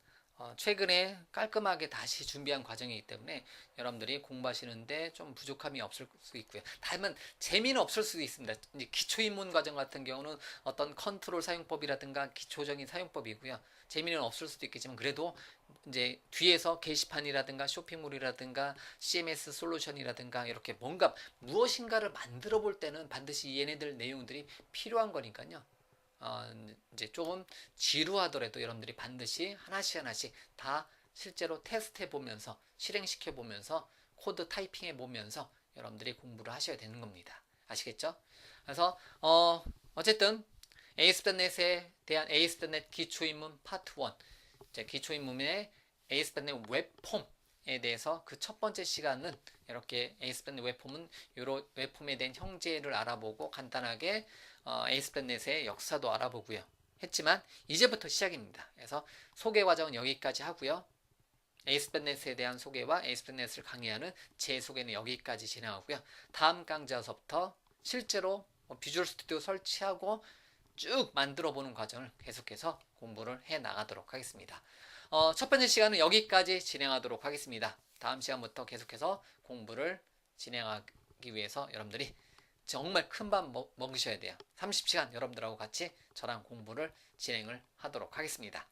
[SPEAKER 1] 최근에 깔끔하게 다시 준비한 과정이기 때문에 여러분들이 공부하시는데 좀 부족함이 없을 수 있고요. 다만 재미는 없을 수도 있습니다. 이제 기초입문 과정 같은 경우는 어떤 컨트롤 사용법이라든가 기초적인 사용법이고요. 재미는 없을 수도 있겠지만 그래도 이제 뒤에서 게시판이라든가 쇼핑몰이라든가 CMS 솔루션이라든가 이렇게 뭔가 무엇인가를 만들어 볼 때는 반드시 얘네들 내용들이 필요한 거니까요. 이제 조금 지루하더라도 여러분들이 반드시 하나씩 다 실제로 테스트해 보면서 실행시켜 보면서 코드 타이핑해 보면서 여러분들이 공부를 하셔야 되는 겁니다. 아시겠죠? 그래서 어쨌든 ASP.NET에 대한 ASP.NET 기초입문 파트 1 이제 기초입문의 ASP.NET 웹폼에 대해서 그 첫 번째 시간은 이렇게 ASP.NET 웹폼은 이런 웹폼에 대한 형제를 알아보고 간단하게 ASP.NET의 역사도 알아보고요. 했지만 이제부터 시작입니다. 그래서 소개 과정은 여기까지 하고요. ASP.NET에 대한 소개와 ASP.NET을 강의하는 제 소개는 여기까지 진행하고요. 다음 강좌서부터 실제로 비주얼 스튜디오 설치하고 쭉 만들어 보는 과정을 계속해서 공부를 해 나가도록 하겠습니다. 첫 번째 시간은 여기까지 진행하도록 하겠습니다. 다음 시간부터 계속해서 공부를 진행하기 위해서 여러분들이 정말 큰 밥 먹으셔야 돼요. 30시간 여러분들하고 같이 저랑 공부를 진행을 하도록 하겠습니다.